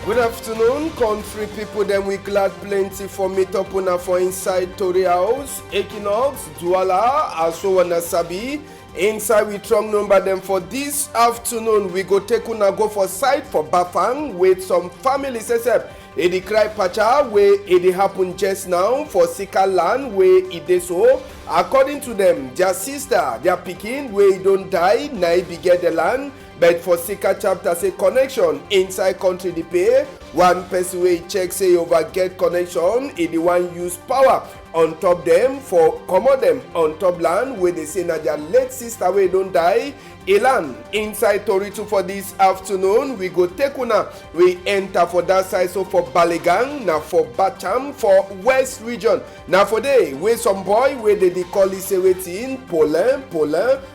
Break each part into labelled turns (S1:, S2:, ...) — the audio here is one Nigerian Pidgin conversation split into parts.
S1: Good afternoon, country people. Them we glad plenty for meet up una for inside Tori House, Equinox, Douala, also and Sabi. Inside we strong number them for this afternoon. We go take una go for site for Bafang with some families. It cry pacha where it happen just now for Sika land where it is so. According to them, their sister, their pikin where it don't die, na it be get the land. But for Sika chapter say connection inside country they pay. One person wey check say over get connection, it the one use power on top them for comot them on top land where they say na their late sister wey don't die. Elan inside Tori 2 for this afternoon. We go take una, we enter for that side. So for Baligang, now for Bacham, for West region. Now for day, where some boy where they call it say waiting, Paulin.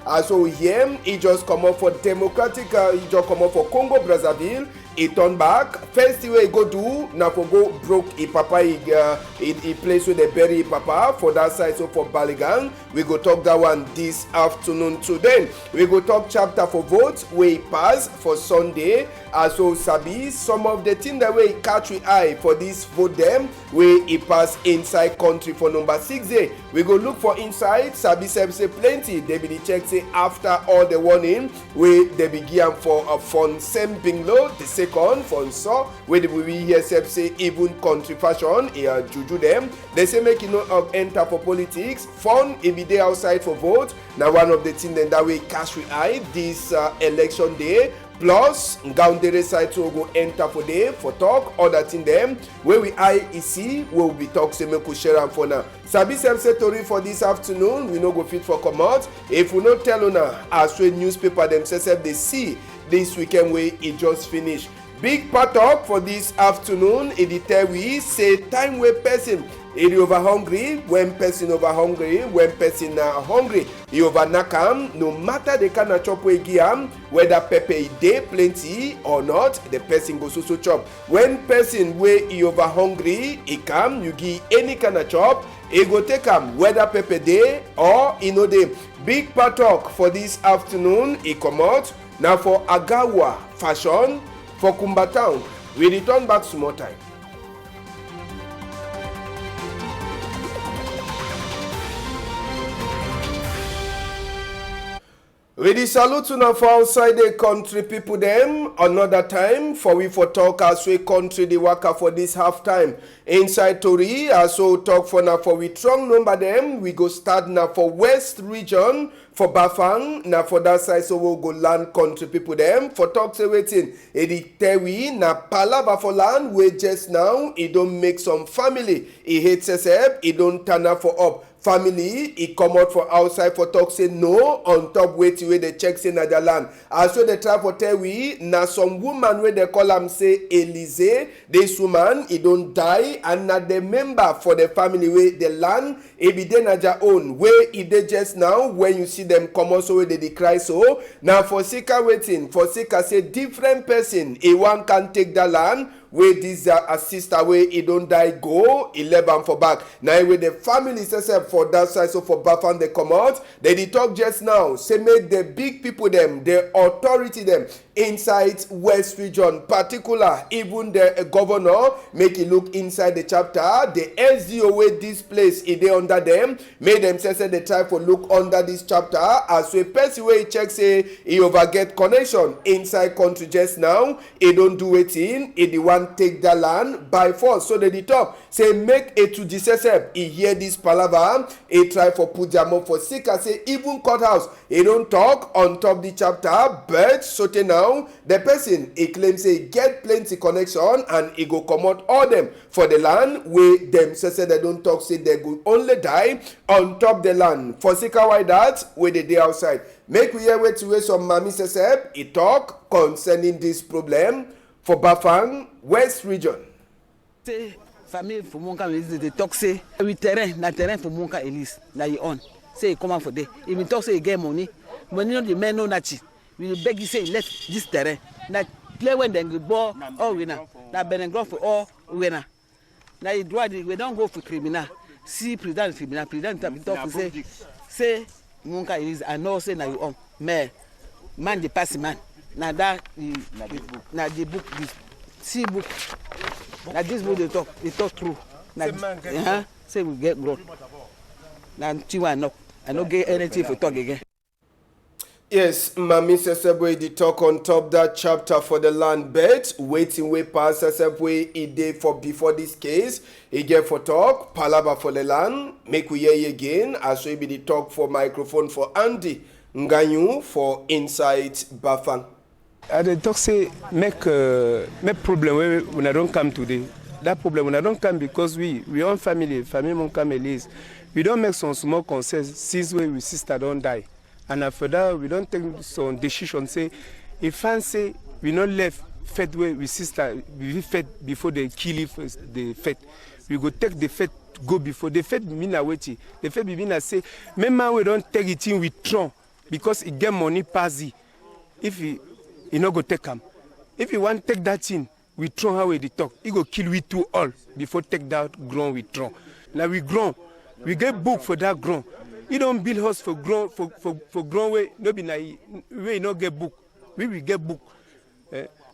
S1: Also here, he just come up for Democratic, he just come up for Congo Brazzaville. He turn back. First thing we go do, now for go broke a papa, he place where they bury papa for that side. So for Baligang, we go talk that one this afternoon. Today, we go talk chapter for votes we pass for Sunday. Also sabi some of the things that we catch with eye for this vote them we it pass inside country for number 6 day. We go look for inside sabi say plenty. They be the check say after all the warning we they begin for a fun same binglo the second fun so where they will hear say even country fashion here juju them. They say make you know enter for politics fun if be day outside for vote. Now one of the things that we catch with eye this election day. Plus, Ngaundere side to go enter for day for talk, other thing them where we IEC will be talk say make we share am for now. Sabi say Tori for this afternoon, we no go fit for come out. If we no tell una as we newspaper themselves they see this weekend where it just finished. Big part talk for this afternoon, it tell we say time where person it over hungry, when person over hungry, when person hungry, you over nakam, no matter the kind of chop we give am, whether pepper dey plenty or not, the person goes so chop. When person where you over hungry, he come, you give any kind of chop, he go take am, whether pepper dey or you know dey. Big part talk for this afternoon, he come out. Now for Agawa fashion, for Kumba Town, we return back small time. We dey salute una for outside the country people them another time for we for talk as we country the waka for this half time inside Tori as we talk for now for we strong number them we go start now for West region for Bafang now for that side so we'll go land country people them for talk say waiting it tell we na palava for land where just now it don't make some family it hates herself it don't turn up for up. Family, he come out for outside for talk say no on top waiting where they check say na their land. Also they try for tell we na some woman where they call am say Elise. This woman he don't die and na the member for the family where the land he be dey na their own where he dey just now when you see them come also where they cry so. Now for Sika waiting for Sika say different person he one can take the land. Where this a sister where he don't die go 11 for back. Now with the family itself for that side so for Bafan they come out. They talk just now. Say make the big people them, the authority them inside West region, particular even the governor make it look inside the chapter. The SDO where this place is there under them. Make them say they try for look under this chapter as a person where he check say he over get connection inside country just now. He don't do it in. He the one take the land by force. So they talk say make it to the he hear this palaver he try for put them up for sick. I say even courthouse he don't talk on top the chapter but so now the person he claims say get plenty connection and he go come out all them for the land where them say they don't talk say they go only die on top the land for sick. Why that where they dey outside make we hear wait to wait some mammy say he talk concerning this problem for Bafang West region.
S2: Famille for Monka Elise de talk say we terrain for Monka Elise na you on say come on for day if we talk say get money no the men no nachi we beg you say let this terrain na play when dem go ball all winner na Benengro for all winner na you do we don't go for criminal see president talk say Monka Elise I know say na you on man the pass man na that na the book this see book. Now this book they talk true. Now, say we get growth. Now I no get anything for talk again.
S1: Yes, Mami Sesebwe the talk on top that chapter for the land bet. Waiting way past Sesebwe a day for before this case. He get for talk, palaba for the land. Make we hear again as we be the talk for microphone for Andy Nganyu for Inside Bafang.
S3: The talk say make problem when I don't come today. That problem when I don't come because we own family mon come Elise. We don't make some small concerns since we sister don't die. And after that, we don't take some decision. Say, if fans say we not left fed way with sister, we fed before they kill the fed. We go take the fed go before the fed mean away. The fed mean say, remember we don't take it in with Tron because it get money passy. If he not go take him, if you want take that in with Tron how we talk, he go kill we two all before take that grown with Tron. Now we grown, we get book for that grown. You don't build house for grown way. No be na we no get book. We will get book.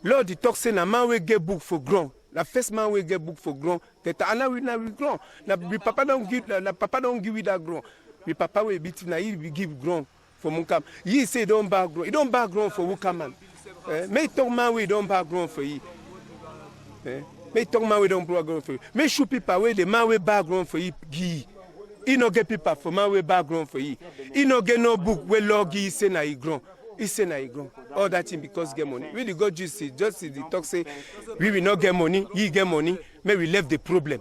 S3: Lord, the talk say na man we get book for grown. The first man we get book for grown. That ana we grown. Na we papa don't give. Na papa don't give with that grown. We papa we beat na he we give grown for munkam. He say don't buy grown. He don't buy grown for munkam man. May talk man we don't buy grown for you. May talk man we don't buy grown for you. May show people where the man we buy grown for you. He no get people from my way background for you. He no get no book where log he say na he grown. He say na he grown. All that thing because get money. Really God just see the talk say we will not get money, he get money, may we left the problem.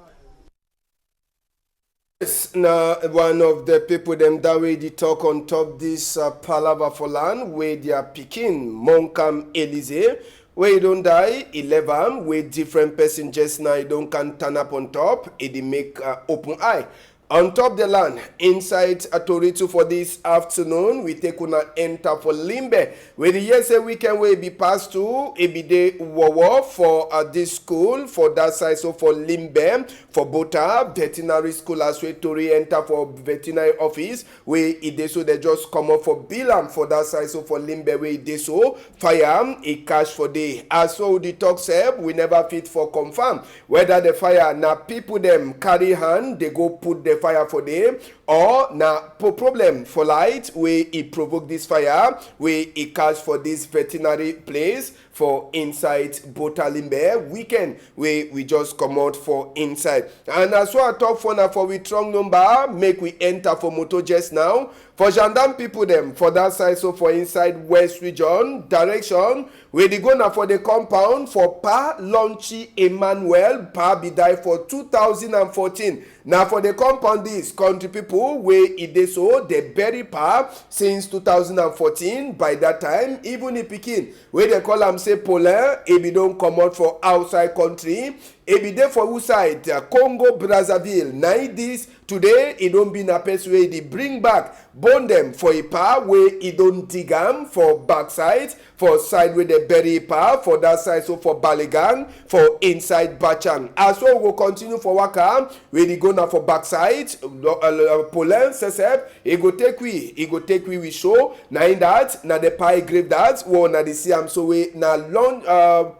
S1: Yes, now one of the people them that way they talk on top this palava for land where they are picking Monkam Elise. Where you don't die, 11 with different passengers now you don't can turn up on top, it make open eye. On top the land, inside Atoritu for this afternoon, we take una enter for Limbe. Where the yes weekend will be passed to, it be day war for this school, for that side, so for Limbe, for Bota, veterinary school as we Tori enter for veterinary office, where it is so they just come up for Bilam for that side, so for Limbe, where it is so fire, a cash for day. As so the talk said, we never fit for confirm whether the fire, now people them carry hand, they go put the fire for them or na problem for light where it provoke this fire where it catch for this veterinary place for inside Botalimbe weekend where we just come out for inside. And as well I talk for now for we strong number make we enter for motor just now for gendarme people them for that side so for inside west region direction where they go now for the compound for Pa Lonchi Emmanuel Pa be die for 2014. Now for the compound this country people where it is so they bury Pa since 2014 by that time even if Pekin where they call am say Paulin if he don't come out for outside country if he there for who side Congo Brazzaville now this today it don't be na person where they bring back bone them for a Pa where it don't dig am for backside for side where they bury Pa for that side so for Baligang for inside Bachang as well we will continue for Waka where they go now for backside Paulin Sesep he go take we show na in that na the pie grave that one na the Siam so we na long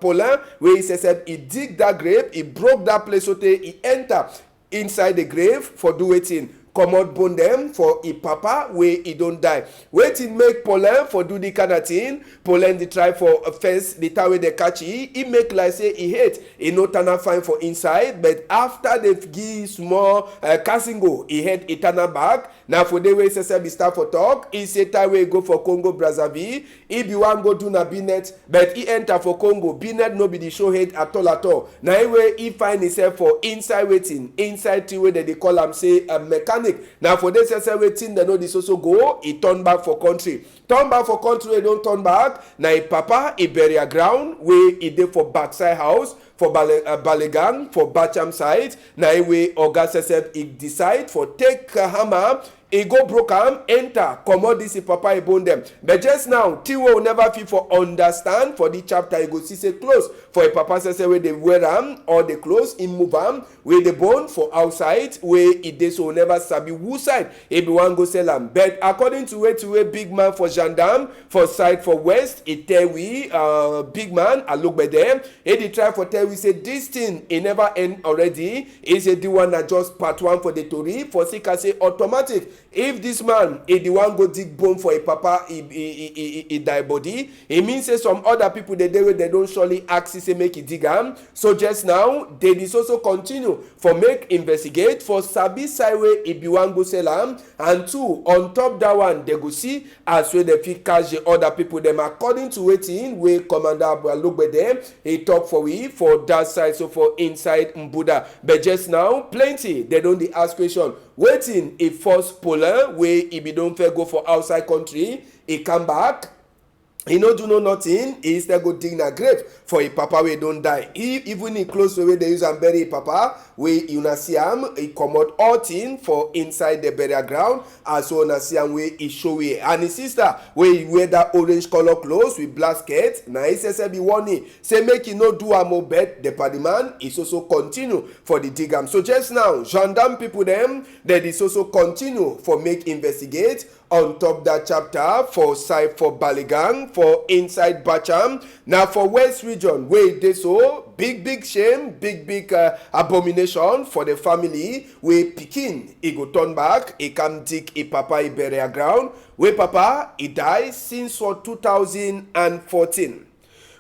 S1: Paulin where he Sesep he dig that grave he broke that place so he enter inside the grave for do waiting come out bone them for a papa where he don't die waiting make Paulin for do the kind of thing Paulin they try for first the time where they catch he make like say he hate he no turn fine for inside but after they give small casting go he had a turn back now for the way Sesame start for talk he say time where go for Congo Brazzaville he be one go do na Binet but he enter for Congo Binet no be the show head at all now where he find himself for inside waiting inside the way that they call him say a mechanic. Now for this waiting they know this also go he turn back for country he don't turn back now he papa he bury a ground where he dey for backside house for Balegang, for Bacham side. Na way Oga Sesep he decide for take hammer. He go broke am, enter, comot this papa he bone them. But just now, Tiwo will never feel for understand for the chapter. He go see say close for a papa say where they wear am or the clothes, he move am, where the bone for outside, where he dey so never sabi who side. He be one go sell am. But according to a big man for gendarme, for side for west, he tell we big man, I look by them. He dey try for tell we say this thing it never end already. He say the one that just part one for the tori for sick I say automatic. If this man is the one go dig bone for a papa he die body, it means say some other people they don't surely ask say make he dig am. So just now they dis also continue for make investigate for sabi side way he be one go sell am, and two on top that one they go see as well they fit catch the other people them according to wetin wey Commander Abualogbe them he talk for we for that side, so for inside Mbuda. But just now plenty they don't dey ask question wetin a first polar wey he be don fair go for outside country, he come back, he no do no nothing, he instead go dig na grave for a papa wey don die. Even he close to where they use and bury a papa wey una see am, he comot all thing for inside the burial ground as well as see am wey he show way. And his sister wey wear that orange color clothes with black skirt, na he say be warning say make he no do am bed the party man is also continue for the dig am. So just now gendarme people them that is also continue for make investigate on top that chapter for side for Balegang, for inside Bacham. Now for West region where they so big shame, big abomination for the family where Pikin he go turn back, he come dig a papa he burial ground where papa he died since for 2014.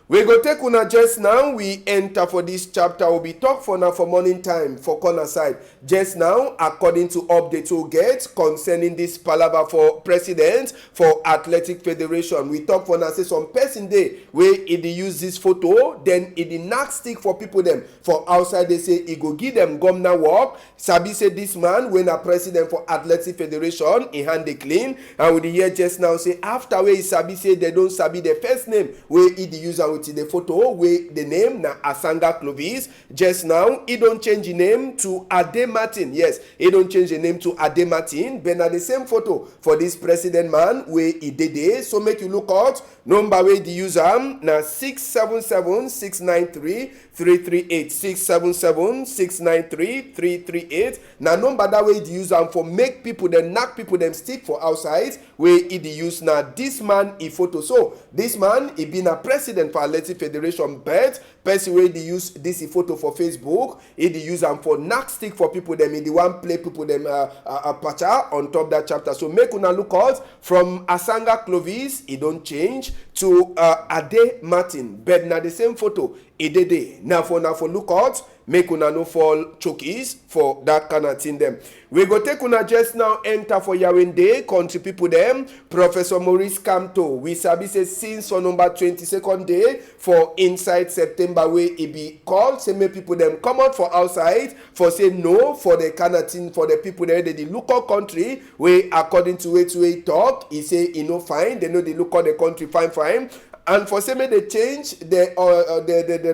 S1: We go take una just now, we enter for this chapter, we'll be talk for now for morning time for corner side. Just now, according to update we get concerning this palaver for president for Athletic Federation, we talk for now say some person there where he use this photo, then he knock stick for people them for outside they say he go give them governor work. Sabi say this man when a president for Athletic Federation, he hand they clean, and we hear just now say after where he sabi say they don't sabi the first name where he use and the photo where the name na Asanga Clovis. Just now he don't change the name to Ade Martin. Yes, he don't change the name to Ade Martin, but na the same photo for this president man where he did it. So make you look out number where the user na 677-693-338 677-693-338. na number that way the user for make people them knock people them stick for outside where he the use na this man he photo. So this man he been a president for Athletic Federation, but person wey dey use this photo for Facebook, he dey use am for knock stick for people them, he dey wan play people them a picture on top that chapter. So make una look out from Asanga Clovis, he don't change to Ade Martin, but na the same photo he dey there. Now for look out, make una no fall chokies for that kind of thing them. We go take una just now enter for Yawende country people them. Professor Maurice Kamto, we sabi say since on number 22nd day for inside September where he be called, say make people them come out for outside for say no for the kind of thing for the people there the local country where according to way talk, he say he no fine, they know the local the country fine. And for say may they change the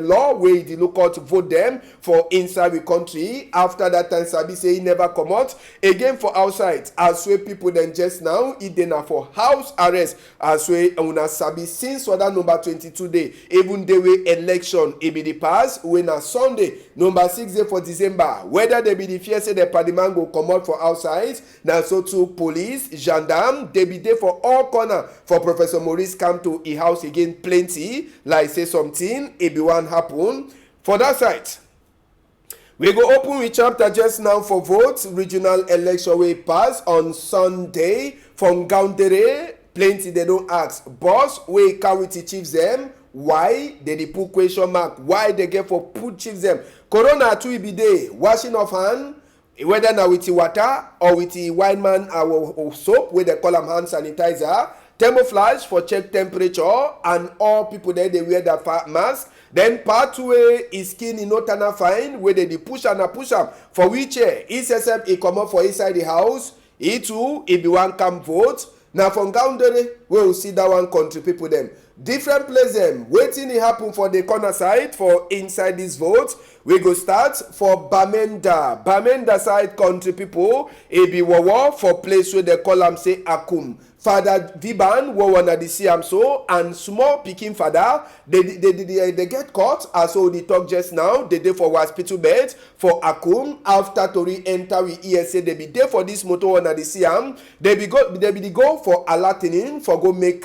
S1: law where the local to vote them for inside the country. After that time, Sabi say he never come out again for outside. As way people then just now, it then for house arrest. As way una Sabi since for that number 22 day, even the way election it be the pass when a Sunday number 6 day for December. Whether they be the fear say the parliament go come out for outside. Now so to police, gendarme, they be there for all corner for Professor Maurice come to a house again. Plenty like say something it be one happen for that side. We go open with chapter just now for votes regional election way pass on Sunday from Gaundere. Plenty they don't ask boss wey carry the chiefs them why they put question mark why they get for put chiefs them. Corona too be there washing of hand whether now with the water or with the wine man or soap where they call them hand sanitizer. Thermoflash for check temperature, and all people there they wear that mask. Then part 2 is skin in not fine where they push am for wheelchair. He says he come up for inside the house. He too he be one come vote. Now from Gaundere we will see that one country people them. different place them. Waiting it happen for the corner side for inside this vote. We go start for Bamenda. Bamenda side country people. Ebi Wawa for place where they call am say Akum. Father Viban wo na the see am so and small pikin father they get caught as so they talk just now they dey for hospital bed for Akum after Tori enter we hear say they be there for this motor na the see am they be go for Alatinin for go make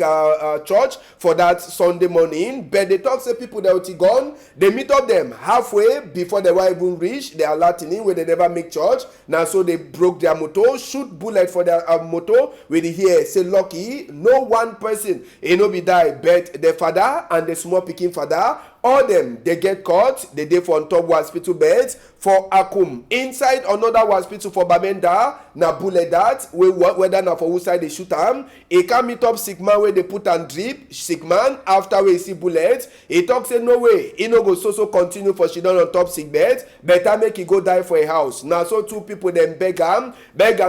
S1: church for that Sunday morning but they talk say people that will gone they meet up them halfway before they were even reach the Alatinin where they never make church now so they broke their motor shoot bullet for their motor with the here say lucky no one person no be die but the father and the small pikin father all them they get caught they dey for on top hospital beds for Akum inside another hospital for Bamenda na bullet that whether na for who side they shoot am e can meet up sick man where they put and drip sick man after we see bullet he talk say no way he no go so continue for she don on top sick bed better make he go die for a house na so two people dem beg am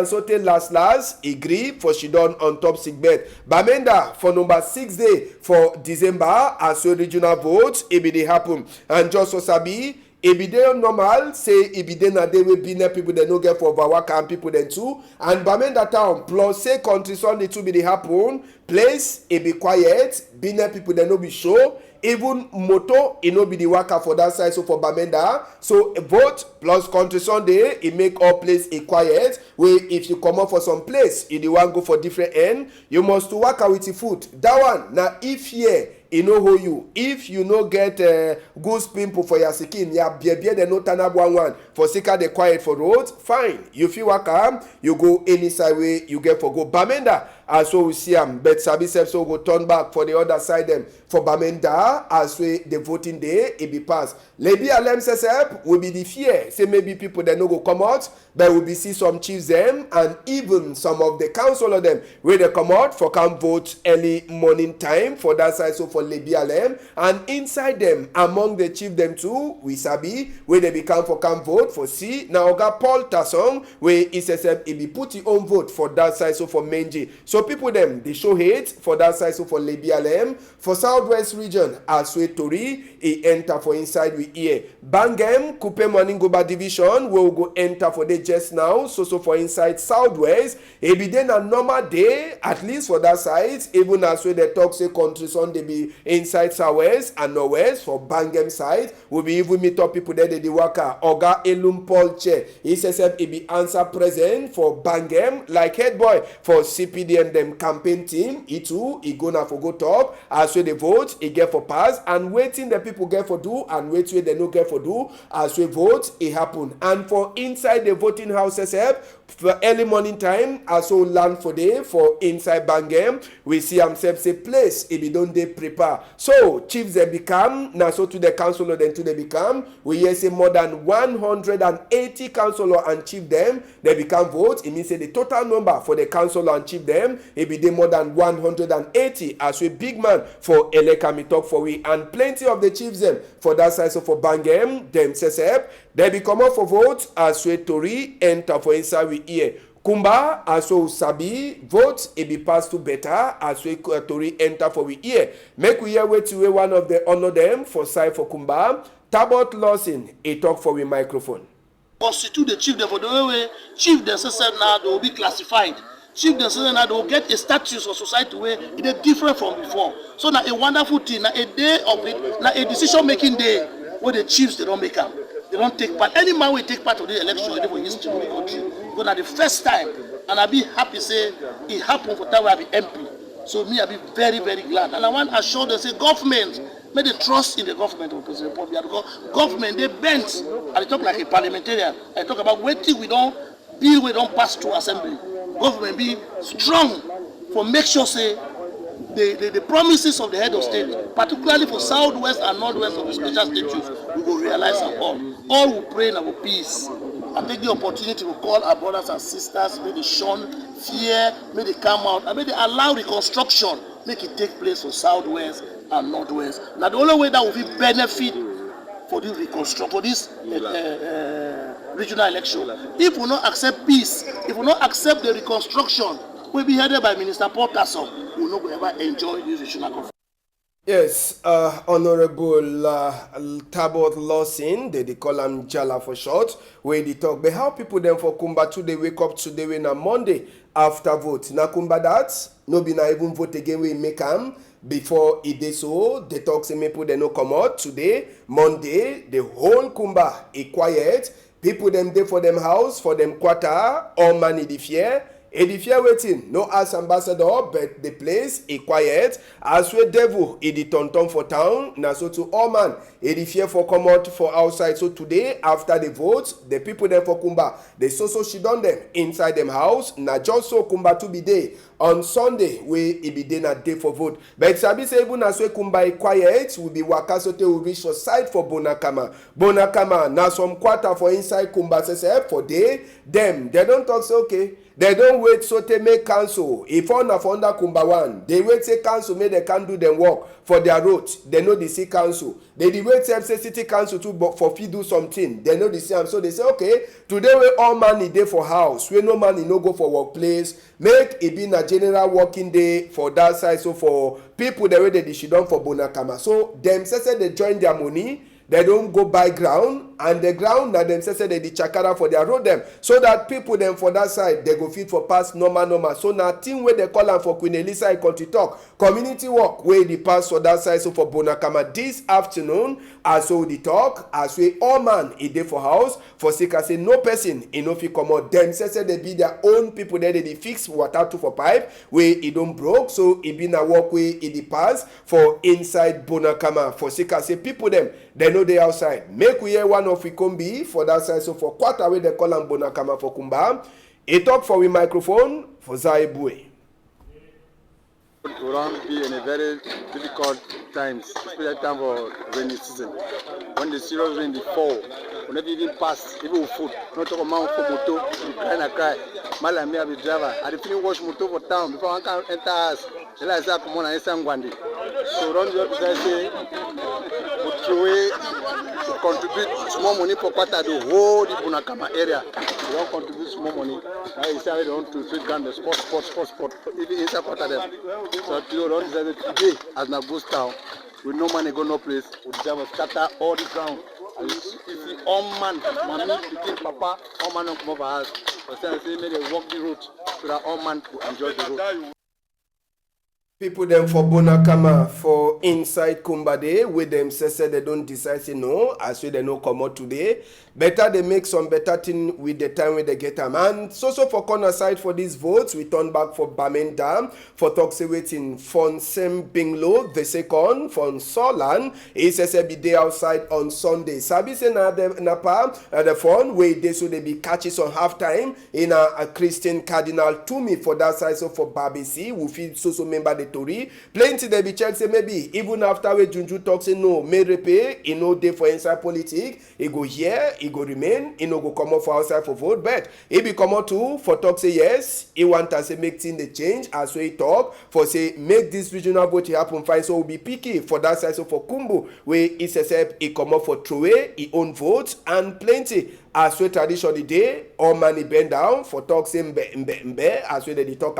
S1: so till last he gree for she don on top sick bed Bamenda for number 6 day for December as so regional vote e be dey happen and just so sabi e be dey normal say e be dey na day wey be people dem no get for Bawaka and people dem too and Bamenda town plus say country Sunday too be dey happen place e be quiet Benin people dem no be show even moto e no be the waka for that side so for Bamenda so vote plus country Sunday e make all place e quiet wey if you comot for some place you dey wan go for different end you must to waka with your foot that one na if here e no hold you if you no get good pimple for your skin ya bie dem no turn up one for sika dey quiet for road fine you fit waka you go any side wey you get for go Bamenda as so we see am but sabi sef so go turn back for the other side dem for Bamenda as we the voting day e be pass Lebi Alem sef will be the fear say maybe people dem no go come out but we be see some chiefs dem and even some of the councillor dem wey dey come out for come vote early morning time for that side so for Lebi Alem and inside them among the chief them too we sabi wey they become for come vote for see na Oga Paul Tasong wey SSM e be put his own vote for that side so for Menji so people them they show hate for that side so for Lebi Alem for southwest region as we Tori e enter for inside we here Bangem Kupe Maningoba division we will go enter for the just now so for inside southwest e be then a normal day at least for that side even as we they talk say country Sunday be inside southwest and northwest for Bangem side we be even meet up people there they waka Oga Elum Paul Che he says he be answer present for Bangem like head boy for CPD and them campaign team he too he gonna for go top as we the vote he get for pass and waiting the people get for do and wait where they no get for do as we vote it happen and for inside the voting houses for early morning time as we land for day for inside Bangem we see himself say place if he don't they prepare so chiefs they become now so to the councillor then to they become we hear say more than 180 councillor and chief them they become vote it means say the total number for the councillor and chief them it be more than 180 as we big man for Elekami talk for we and plenty of the chiefs them for that side so for Bangem them says they become up for vote as we Tori enter for inside we here Kumba as we sabi vote it be passed to better as we Tori enter for we here make we hear wait to one of the honor them for side for Kumba Tabot Lawson a talk for we microphone
S4: constitute the chief for the way chief themselves now they will be classified chief themselves now they will get a status of society where it is different from before so now a wonderful thing now a day of it now a decision making day where the chiefs they don't make up they don't take part any man will take part of the election for history of the country but now the first time and I be happy say it happened for time where I be MP so me I be very very glad and I want to assure them say government may they trust in the government of President Paul Biya because government they bent I talk like a parliamentarian I talk about waiting we don't bill we don't pass through assembly government be strong for make sure say the promises of the head of state particularly for southwest and northwest of the special status we will realize them all will pray and will peace and take the opportunity to call our brothers and sisters may they shun fear may they come out and may they allow reconstruction make it take place for southwest and northwest now the only way that will be benefit for this reconstruction for this regional election if we not accept peace if we not accept the reconstruction will be headed by Minister Paul Tasong we will not ever enjoy this regional conference.
S1: Yes, Honorable Tabot Lawson, they call him Jala for short, where they talk. But how people then for Kumba today wake up today when a Monday after vote. Na Kumba that, no be na even vote again we make am before it dey so. They talk say people they no come out today, Monday, the whole Kumba is quiet. People them dey for them house, for them quarter, all man in the fear. Edifia waiting, no as ambassador, but the place is quiet. As we devil, the tonton for town. Now so to all man, Edifia for come out for outside. So today, after the vote, the people there for Kumba, they so she done them inside them house. Now just so Kumba to be there on Sunday, we it be day na day for vote. But Sabi say even as we Kumba is quiet, we be wakasote will reach your side for Bonakama. Bonakama, now some quarter for inside Kumba says for day. Them, they don't talk so okay. They don't wait so they make council. If on a under Kumba one, they wait say council make they can do them work for their road. They know the see council. They wait say city council too for fit do something. They know the same. So they say okay, today we all money day for house. We no money no go for workplace. Make it be a general working day for that side. So for people the way they should done for Bonakama. So them say they join their money. They don't go buy ground, and the ground that themselves say they the chakara for their road them, so that people them for that side they go fit for pass normal. So now thing where they call them for Queen Elisa country talk community work where the pass for that side. So for Bonakama this afternoon, as so the talk as we all man a day for house for sick as say no person in no fit come out. Themselves say they be their own people there they fix water to for pipe where it don't broke, so it be na walk way it the pass for inside Bonakama for sick as say people them they know they outside. Make we hear one of we combi for that side. So for quarter way they call them Bonakama for Kumba. A talk for we microphone for Zaibwe.
S5: It will be in a very difficult times, especially time for rainy season. When the serious rain fall, we never even pass, even with food. Not talk about for motor, you cry. Malami have a driver. I didn't wash motor for town before I can enter us. The last time come on and say Gwandi. So run the officer say, to contribute small money for quarter the whole Bonakama area. We don't contribute small money. Now you say they want to treat down the spot. Even inside quarter them. So today, don't decide today as na ghost town. With no money go no place. We just scatter all the ground. And you see all man, mommy, pikin, papa, all man don't come over us. So say make they walk the road so that all man will enjoy the road.
S1: People them for Bonakama for inside Kumbade with them say they don't decide say no as they no come out today. Better they make some better thing with the time when they get them. And so for corner side for these votes, we turn back for Bamenda for talk say waiting for Sem Binglo the second for Solan. He says be day outside on Sunday. Sabi say na the phone where they so they be catches on half time in a Christian Cardinal Tumi for that side. So for Babisi we feel so member the Tory. Plenty they be check say maybe even after we Junju talk say no, may repay, he no day for inside politics, he go here, he go remain, he no go come out for outside for vote, but he be come out too for talk say yes, he want to say make thing the change as we talk for say make this regional vote happen fine. So we'll be picky for that side. So for Kumbu where he says he come out for throw away he own votes and plenty. As we tradition the day, all money bend down for talk same mbe as we the talk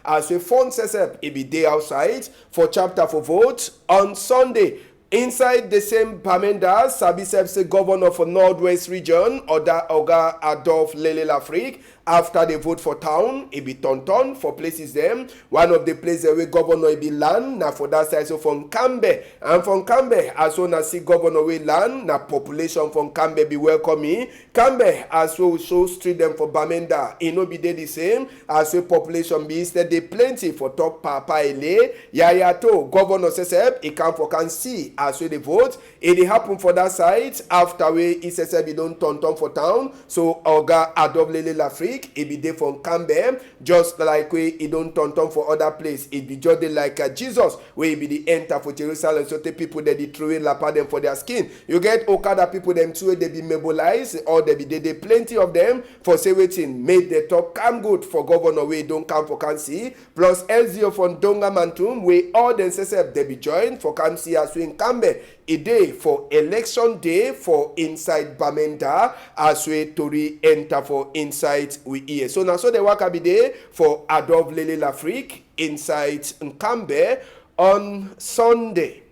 S1: as we phone says it be day outside for chapter for vote on Sunday. Inside the same Bamenda, Sabi say governor for Northwest region, Oga Adolf Lele Lafrique, after they vote for town, it be tonton for places them. One of the places where governor it be land, now for that side, so from Kambe. And from Kambe, as soon as see governor we land, now population from Kambe be welcoming. Kambe, as well show street them for Bamenda, it no be there the same, as well population be instead they plenty for talk Papa Ele, Yayato, governor says it can see, as well they vote, it happen for that side, after we, he says he don't tonton for town, so Oga Adolf Lele Lafrique, it be there from Cambe, just like we it don't turn for other place. It be just like Jesus, where it be the enter for Jerusalem. So the people that they throw in lapa them for their skin. You get Okada people them too, they be mobilized, or they be they plenty of them for say waiting, made the talk come good for governor we don't come for can see. Plus LZO from Donga Mantum, where all them say they be joined for can see as we in Cambe. A day for election day for inside Bamenda as we Tory enter for inside we here. So now so the work be day for Adolf Lele Lafrique inside Nkambe on Sunday.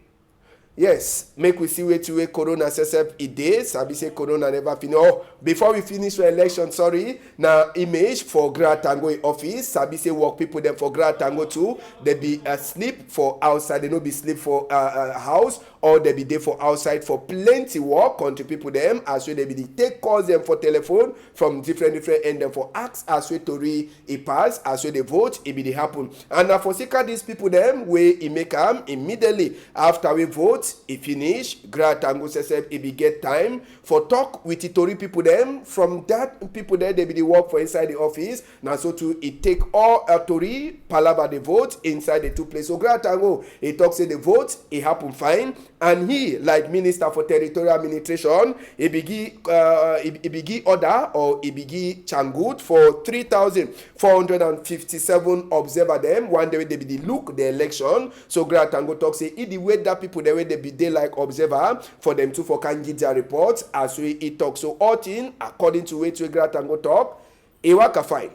S1: Yes, make we see where corona sesep e dey. Sabi say corona never finish. Oh, before we finish the election, sorry, na image for Grand Tango office. Sabi say work people dem for Grand Tango too. They be sleep for outside. They no be sleep for house, or they be there for outside for plenty work. Country people dem as well they be take calls them for telephone from different end them for ask as well tori e pass as well they vote e be dey happen. And na for sika these people dem wey e make am immediately after we vote. E finish, Grand Tango sesep e be get time for talk with the Tory people them. From that people there, they be the work for inside the office. Now so to it take all Tory palava the vote inside the two places. So Grand Tango, he talks say the vote, it happen fine. And he, like Minister for Territorial Administration, he begi order or he begi changut for 3,457 observer them. One day they be the look the election. So Grand Tango talks say the way that people the way they be they like observer for them to for can get their report as we it talk. So all thing according to way to Grand Tango talk, it work fine.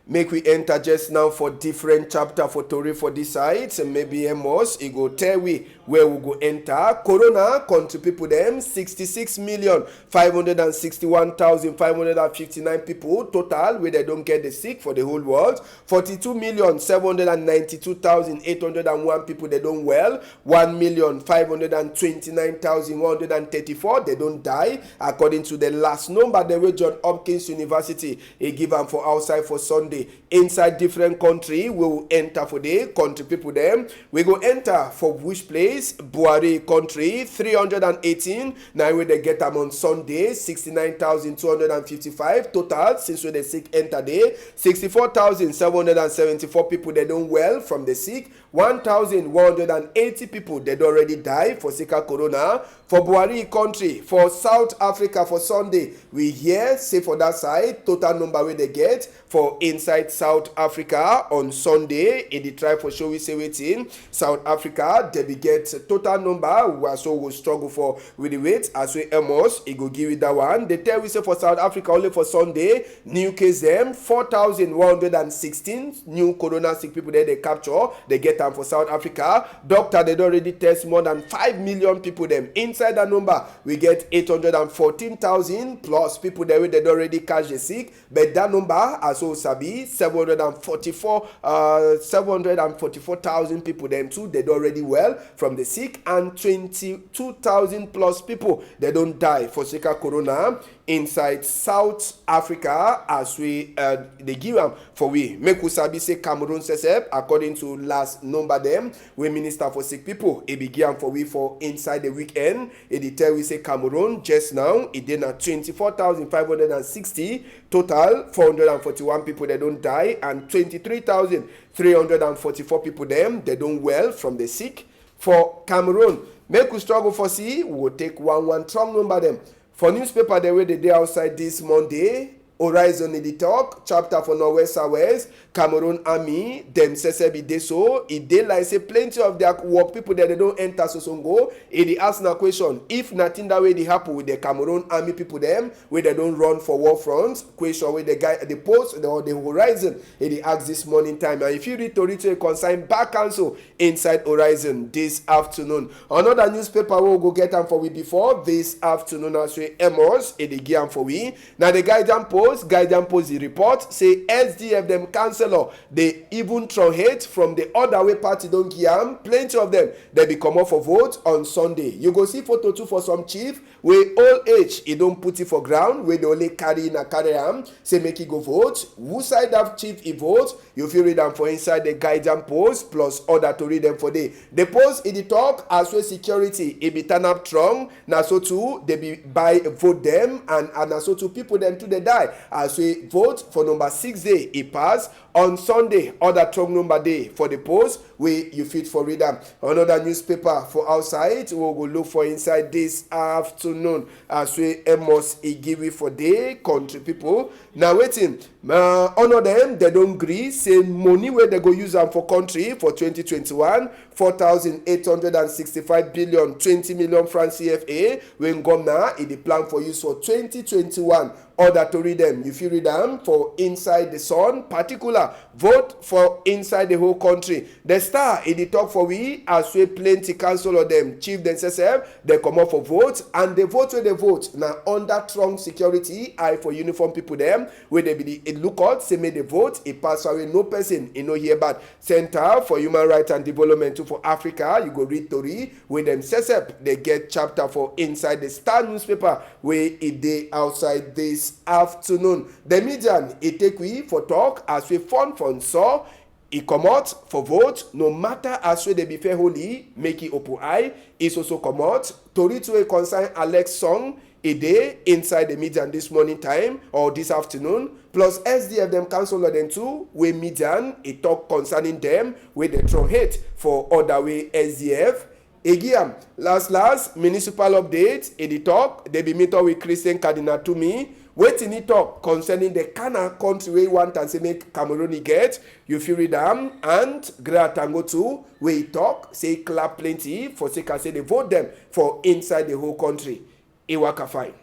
S1: Make we enter just now for different chapter for Tory for this side. So maybe Amos, it go tell we where we go enter. Corona country people them 66,561,559 people total where they don't get the sick for the whole world. 42,792,801 people they don't well. 1,529,134 they don't die according to the last number the way John Hopkins University he give them for outside for Sunday. Inside different country we will enter for the country people them we go enter for which place Buhari country 318 now where they get them on Sunday 69,255 total since when the sick enter day 64,774 people they don't well from the sick 1,180 people they already die for Sika corona. For Buhari country, for South Africa for Sunday, we hear say for that side total number where they get for inside South Africa on Sunday in the try for show we say waiting South Africa they be get total number we also will struggle for with the weight as we Amos it go give you that one. They tell we say for South Africa only for Sunday new case them 4,116 new corona sick people there they capture they get them for South Africa. Doctor they already test more than 5 million people them inside that number we get 814,000 plus people there they already catch the sick but that number as well sabi 744,000 people them too they already well from the sick and 22,000 plus people they don't die for Sika corona inside South Africa as we they give them for we make we sabi say Cameroon sesep according to last number them we minister for sick people it began for we for inside the weekend it tell we say Cameroon just now it did at 24,560 total 441 people they don't die and 23,344 people them they don't well from the sick for Cameroon. Make we struggle for see we will take one strong number them. For newspaper, the way they day outside this Monday, Horizon in the talk, chapter for Northwest Southwest, Cameroon Army, them Sesebi de so, it dey like say plenty of their work people that they don't enter Sosongo. It ask na question if nothing that way they happen with the Cameroon Army people them where they don't run for war front. Question where the guy at the post or the Horizon, it ask this morning time. And if you read to consign back council inside Horizon this afternoon. Another newspaper will go get them for we before this afternoon as we Amos, it give them for we. Now the guidance post the report say SDF them councillor they even truncate from the other way party don't give them plenty of them they be come up for vote on Sunday. You go see photo too for some chief where old age he don't put it for ground where they only carry am say make it go vote. Who side of chief he vote you feel read them for inside the guidance post plus other to read them for day. The post in the talk as well security it be turn up strong now so too they be buy vote them and now so too people them too they die as we vote for number 6 day it pass on Sunday other strong number day for the post where you fit for read them. Another newspaper for outside we'll go look for inside this afternoon as we Amos e give it for day country people now waiting Honor them, they don't agree. Say money where they go use them for country for 2021, 4,865 billion, 20 million francs CFA. When governor, it the plan for use for 2021. Order to read them. If you read them for Inside the Sun, particular vote for inside the whole country. The Star, it the talk for we as we plenty council of them. Chief themselves, they come up for vote and they vote where they vote. Now under strong security, eye for uniform people them where they be the look out, say make the vote, it pass away no person, you know here but Center for Human Rights and Development for Africa, you go read Tori, where them SESEP, they get chapter for Inside the Star newspaper, where it day outside this afternoon. The median, it take we for talk as we fun saw, it come out for vote, no matter as we they be fair holy, make it open eye, it's also come out, Tori to a concern Alex Song, a day inside the median this morning time or this afternoon, plus SDF them cancel them too, where median, a talk concerning them, where they throw hate for other way SDF. Again, last municipal update, in the talk, they be meet up with Christian Cardinal to me. Waiting it talk concerning the Kana country where want and say make Cameroon get, you feel read them, and Great Tango too, where he talk, say clap plenty, for say can say they vote them for inside the whole country. Iwaka fine.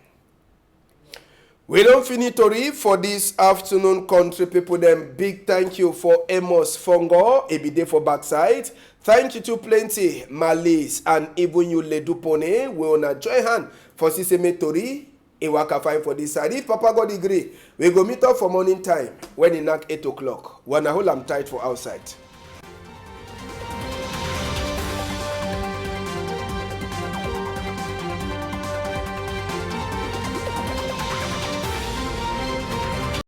S1: We don't finish Tori for this afternoon, country people. Them big thank you for Amos Fongo, a day for backside. Thank you to plenty Malis and even you Ledupone. We wanna join hand for Siseme Tori. Iwaka fine for this side. If Papa God agree, we go meet up for morning time when it knock 8 o'clock. Wanna hold am tight for outside.